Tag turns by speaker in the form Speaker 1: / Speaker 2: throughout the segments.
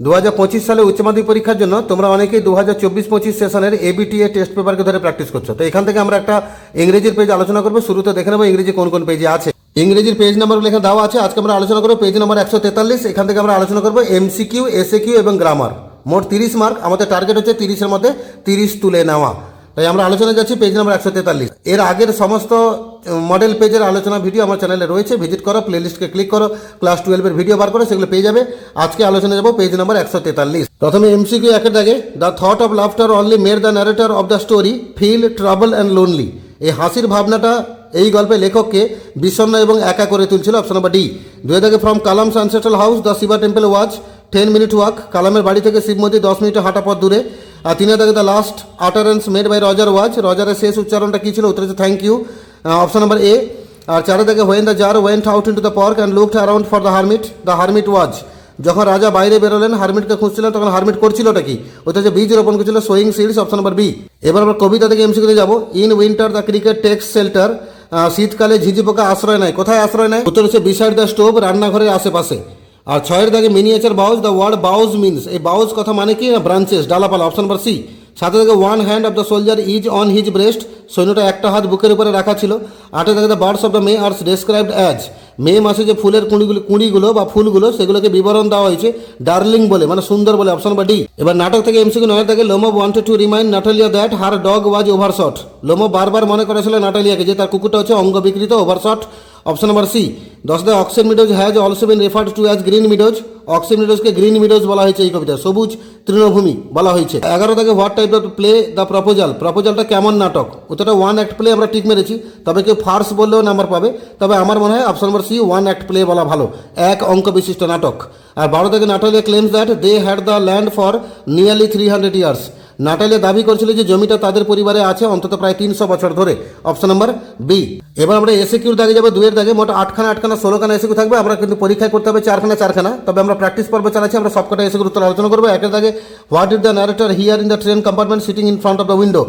Speaker 1: 2025 সালে উচ্চ মাধ্যমিক পরীক্ষার জন্য তোমরা অনেকেই 2024-25 সেশনের এবিটিএ টেস্ট পেপারকে ধরে প্র্যাকটিস করছো। তো এখান থেকে আমরা একটা ইংরেজির পেজ আলোচনা করবো। শুরুতে দেখে নেবো ইংরেজি কোন কোন পেজে আছে। ইংরেজির পেজ নাম্বার লেখা দেওয়া আছে। আজকে আমরা আলোচনা করবো পেজ নাম্বার 143। এখান থেকে আমরা আলোচনা করবো এমসিকিউ, এসএকিউ এবং গ্রামার। মোট 30 মার্ক। আমাদের টার্গেট হচ্ছে 30-এর মধ্যে 30 তুলে নেওয়া। তাই আমরা আলোচনায় যাচ্ছি পেজ নাম্বার 143। এর আগের সমস্ত মডেল পেজের আলোচনা ভিডিও আমার চ্যানেলে রয়েছে, ভিজিট করো, প্লেলিস্টকে ক্লিক করো, ক্লাস 12-এর ভিডিও বার করো, সেগুলো পেয়ে যাবে। আজকে আলোচনা যাবো পেজ নাম্বার 143। প্রথমে এমসিকিউ 1-এর দাগে, the thought of laughter only made the narrator of the story feel trouble and lonely. এই হাসির ভাবনাটা এই গল্পে লেখককে বিষণ্ণ এবং একা করে তুলছিল। Option number D. 2 দাগে, from Kalam's ancestral house the Shiva temple was 10 minute walk. কালামের বাড়ি থেকে শিব মন্দির 10 মিনিট হাঁটা পথ দূরে। আর 3 দাগে, the last utterance made by Roger was. রজারের শেষ উচ্চারণটা কী ছিল? উত্তর হচ্ছে thank you. Option number A. আর 4 দাগে, when the czar went out into the park and looked around for the hermit was. যখন রাজা বাইরে বেরোলেন হারমিটকে খুঁজছিলেন, তখন হারমিট করছিলটা কি? ওটা হচ্ছে বীজ রোপণ করছিল, sowing seeds. Option number B. এবার আমরা কবিতা থেকে এমসিকিউতে যাবো। In winter the cricket takes shelter. শীতকালে ঝিঝি পোকা আশ্রয় নেয়। কোথায় আশ্রয় নেয়? উত্তর হচ্ছে বিসাইড দ্য স্টোভ, রান্নাঘরের আশেপাশে। আর 6 দাগে, miniature boughs. The word boughs means, এই বাউজ কথা মানে কি? ব্রাঞ্চেস, ডালাপালা। Option number C. 7 দাগে, one hand of the soldier is on his breast. সৈন্যটা একটা হাত বুকের উপরে রাখা ছিল। 8 দাগে, the birds of the May are described as. মে মাসে যে ফুলের কুঁড়িগুলো বা ফুলগুলো সেগুলোকে বিবরণ দেওয়া হয়েছে ডার্লিং বলে, মানে সুন্দর বলে। Option number D. এবার নাটক থেকে এমসিকিউ 9 দাগে, Lomov wanted to remind Natalia that her dog was overshot. Lomov বারবার মনে করেছিল নাটালিয়াকে যে তার কুকুরটা হচ্ছে অঙ্গ বিকৃত, ওভারশট। Option number C. 10 দাগে, Oxen Meadows has also been referred to as Green Meadows. Oxen মিডোজকে গ্রিন মিডোজ বলা হয়েছে এই কবিতা, সবুজ তৃণভূমি বলা হয়েছে। 11 দাগে, what type of play the proposal. প্রপোজালটা কেমন নাটক? উত্তরটা ওয়ান অ্যাক্ট প্লে আমরা টিক মেরেছি, তবে কেউ ফার্স বললেও নাম্বার পাবে। তবে আমার মনে হয় option number C, one act play বলা ভালো, এক অঙ্ক বিশিষ্ট নাটক। আর 12 দাগে, Natalia claims that they had the land for nearly 300 years. নাটালিয়া দাবি করেছিল যে জমিটা তাদের পরিবারে আছে অন্তত প্রায় 300 বছর ধরে। Option number B. এবার আমরা এসএকিউর দাগে যাবো। 2-এর দাগে মোট 8খানা 16খানা এসএকিউ থাকবে। আমরা কিন্তু পরীক্ষায় করতে হবে 4খানা। তবে আমরা প্র্যাকটিস পর্ব চালাচ্ছি, আমরা সবকটা এসএকিউর উত্তর আলোচনা করবো। 1-এর দাগে, what did the narrator hear in the train compartment sitting in front of the window.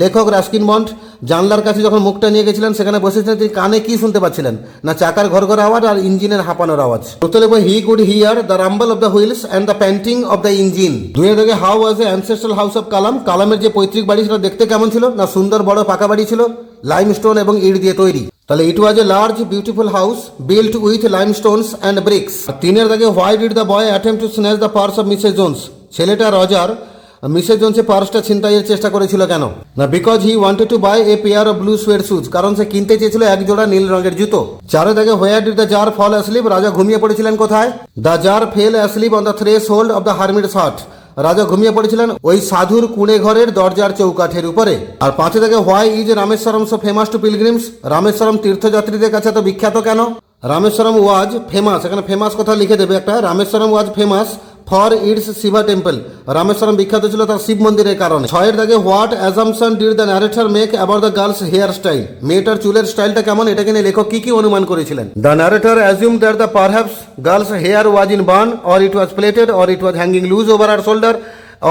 Speaker 1: লেখক রাস্কিন বন্ড জানলার কাছে যখন মুখটা নিয়ে গেছিলেন সেখানে বসেছিলেন, তিনি কানে কি শুনতে পাচ্ছিলেন? না চাকার ঘর আওয়াজ আর ইঞ্জিনের হাঁপানোর আওয়াজ। উত্তর লিখবো, he could hear the rumble of the wheels and the panting of the engine. 2-এর দাগে, how was the ancestral house of Kalam. কালামের যে পৈতৃক বাড়ি সেটা দেখতে কেমন ছিল? না সুন্দর বড় পাকা বাড়ি ছিল, লাইমস্টোন এবং ইট দিয়ে তৈরি। তাহলে it was a large beautiful house built with limestones and bricks. 3-এর দাগে, why did the boy attempt to snatch the purse of Mrs Jones. ছেলেটা রজার মিসেস জোন্সের পার্সটা ছিনতাইয়ের চেষ্টা করেছিল কেন? না because he wanted to buy a pair of blue suede shoes, কারণ সে কিনতে চেয়েছিল এক জোড়া নীল রঙের জুতো। 4-এর দাগে, where did the czar fall asleep. রাজা ঘুমিয়ে পড়েছিলেন কোথায়? The czar fell asleep on the threshold of the hermit's hut. রাজা ঘুমিয়ে পড়েছিলেন ওই সাধুর কুঁড়ে ঘরের দরজার চৌকাঠের উপরে। আর 5-এর দাগে, why is Rameswaram so famous to pilgrims. Rameswaram তীর্থযাত্রীদের কাছে তো বিখ্যাত কেন? রামেশ্বরম ওয়াজ ফেমাস, এখানে ফেমাস কথা লিখে দেবে একটা। Rameswaram was famous for its Shiva temple. Rameswaram বিখ্যাত ছিল তার শিব মন্দিরের কারণে। 6-এর দাগে, what assumption did the narrator make about the girl's hair style. মেয়েটার চুলের স্টাইলটা কেমন এটাকে নিয়ে লেখক কি অনুমান করেছিলেন? The narrator assume that the perhaps girls hair was in bun or it was plaited or it was hanging loose over her shoulder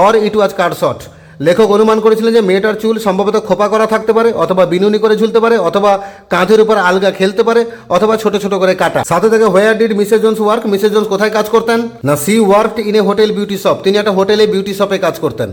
Speaker 1: or it was cut short. লেখক অনুমান করেছিলেন যে মেয়েটার চুল সম্ভবত খোপা করা থাকতে পারে, অথবা বিনুনি করে ঝুলতে পারে, অথবা কাঁধের উপর আলগা খেলতে পারে, অথবা ছোট ছোট করে কাটা। 7 থেকে, where did Mrs Jones work. Mrs Jones কোথায় কাজ করতেন? না she worked in a hotel beauty shop. তিনি একটা হোটেলে বিউটি শপে কাজ করতেন।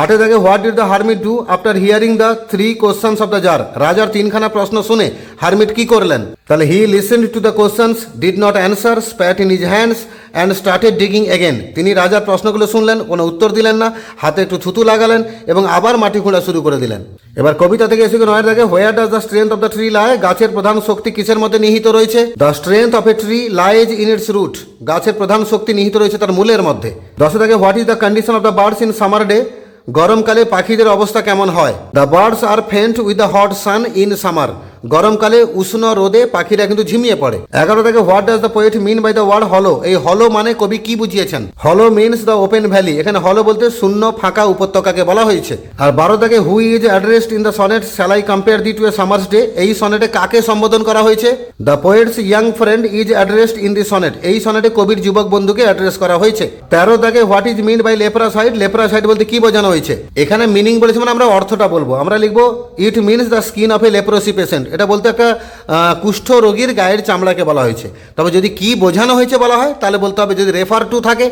Speaker 1: 8 থেকে, what did the hermit do after hearing the 3 questions of the czar. রাজার 3খানা প্রশ্ন শুনে হারমিট কি করলেন? তাহলে he listened to the questions, did not answer, spat in his hands and started digging again. তিনি রাজার প্রশ্নগুলো শুনলেন, কোনো উত্তর দিলেন না, হাতে একটু থুতু লাগালেন এবং আবার মাটি খোঁড়া শুরু করে দিলেন। এবার কবিতা থেকে এসে 9 থেকে, where does the strength of the tree lie. গাছের প্রধান শক্তি কিসের মধ্যে নিহিত রয়েছে? The strength of a tree lies in its root. গাছের প্রধান শক্তি নিহিত রয়েছে তার মূলের মধ্যে। 10 থেকে, what is the condition of the birds in summer day. গরমকালে পাখিদের অবস্থা কেমন হয়? The birds are faint with the hot sun in summer. গরমকালে উষ্ণ রোদে পাখিরা কিন্তু ঝিমিয়ে পড়ে। 11 থেকে, what does the poet mean by the word hollow. এই হলো মানে কবি কি বুঝিয়েছেন? হলো মিনস দ্য ওপেন ভ্যালি। এখানে হলো বলতে শূন্য ফাঁকা উপত্যকাকে বলা হয়েছে। আর 12 থেকে, who is addressed in the sonnet shall I compare thee to a summer's day. এই সনেটে কাকে সম্বোধন করা হয়েছে? The poet's young friend is addressed in the sonnet. এই সনেটে কবির যুবক বন্ধুকে অ্যাড্রেস করা হয়েছে। 13 থেকে, হোয়াট ইজ মিন বাই লেপ্রাসাইড। লেপ্রাসাইড বলতে কি বোঝানো হয়েছে? এখানে মিনিং বলেছে মানে আমরা অর্থটা বলবো। আমরা লিখবো, it means the skin of A leprosy patient. এটা বলতে একটা কুষ্ঠ রোগীর গায়ের চামড়াকে বলা হয়েছে। তবে যদি কি বোঝানো হয়েছে বলা হয় তাহলে বলতে হবে, যদি রেফার টু থাকে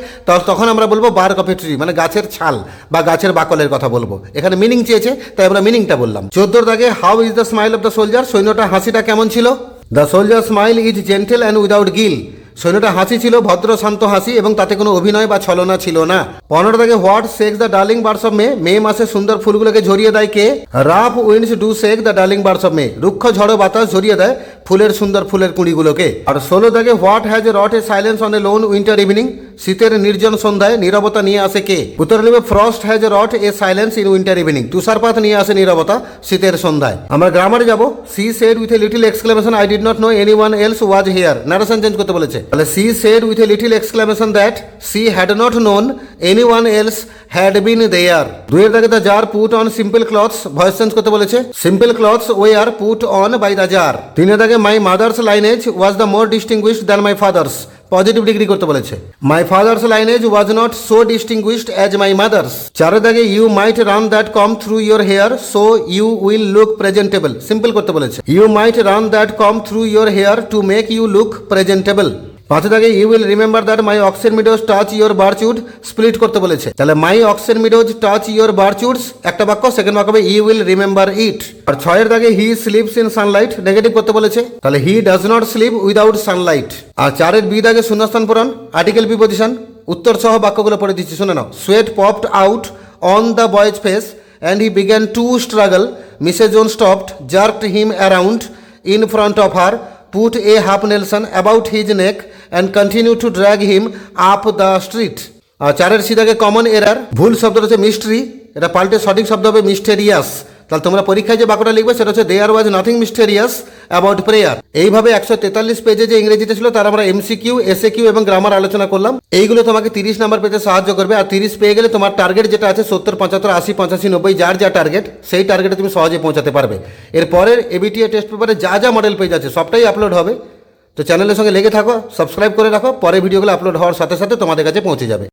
Speaker 1: তখন আমরা বলবো বার্ক অফ এ ট্রি, মানে গাছের ছাল বা গাছের বাকলের কথা বলবো। এখানে মিনিং চেয়েছে তাই আমরা মিনিংটা বললাম। 14 দাগে how is the smile of the soldier, সৈন্যটা হাসিটা কেমন ছিল? The soldier smile is gentle and without guile, সৈন্যটা হাসি ছিল ভদ্র শান্ত হাসি এবং তাতে কোনো অভিনয় বা ছলনা ছিল না। 15 থেকে what shakes the darling birds of May, May মাসে সুন্দর ফুলগুলোকে ঝরিয়ে দেয় কে? Rough winds do shake the darling birds of May, রুক্ষ ঝড়ো বাতাস ঝরিয়ে দেয় ফুলের সুন্দর ফুলের কুঁড়িগুলোকে। আর 16 থেকে what has wrought a silence on a lone winter evening, শীতের নির্জন সন্ধ্যায় নীরবতা নিয়ে আসে কে? উত্তর লিখবে frost has wrought a silence in winter evening, তুষারপাত নিয়ে আসে নীরবতা শীতের সন্ধ্যায়। আমরা গ্রামারে যাব। She said with a little exclamation I did not know anyone else was here, narration change করতে বলেছে। তাহলে she said with a little exclamation that she had not known anyone else had been there. 2 এর দাগে the jar put on simple clothes, voice change করতে বলেছে। simple clothes were put on by the jar. 3 এর দাগে my mother's lineage was the more distinguished than my father's, positive degree করতে বলেছে। My father's lineage was not so distinguished as my mother's. 4 এর দাগে you might run that comb through your hair so you will look presentable, simple করতে বলেছে। You might run that comb through your hair to make you look presentable. 5 দাগে you will remember that my oxen meadows touch your birchwood, split করতে বলেছে। তাহলে my oxen meadows touch your birchwoods একটা বাক্য, second বাক্য হবে you will remember it. আর 6 এর দাগে he sleeps in sunlight, negative করতে বলেছে। তাহলে he does not sleep without sunlight. আর 4 এর বি দাগে শূন্যস্থান পূরণ, আর্টিকেল প্রিপোজিশন, উত্তর সহ বাক্যগুলো পড়ে দিচ্ছি, শুনে নাও। Sweat popped out on the boy's face and he began to struggle, Mrs Jones stopped, jerked him around in front of her, put a half nelson about his neck and continue to drag him up the street. আর 4 এর সিদাকে common error, ভুল শব্দ হচ্ছে mystery, এটা পাল্টে সঠিক শব্দ হবে mysterious. তাহলে তোমরা পরীক্ষায় যে বাক্যটা লিখবে সেটা হচ্ছে there was nothing mysterious about prayer. এইভাবে 143 পেজে যে ইংরেজিতে ছিল তার আমরা এমসিকিউ, এসএকিউ এবং গ্রামার আলোচনা করলাম। এইগুলো তোমাকে 30 নাম্বার পেতে সাহায্য করবে। আর 30 পেয়ে গেলে তোমার টার্গেট যেটা আছে 70, 75, 80, 85, 90 যার যা টার্গেট, সেই টার্গেটে তুমি সহজে পৌঁছাতে পারবে। এরপরের এবিটিএ টেস্ট পেপারে যা যা মডেল পেজ আছে সবটাই আপলোড হবে। তো চ্যানেলের সঙ্গে লেগে থাকো, সাবস্ক্রাইব করে রাখো, পরে ভিডিওগুলো আপলোড হওয়ার সাথে সাথে তোমাদের কাছে পৌঁছে যাবে।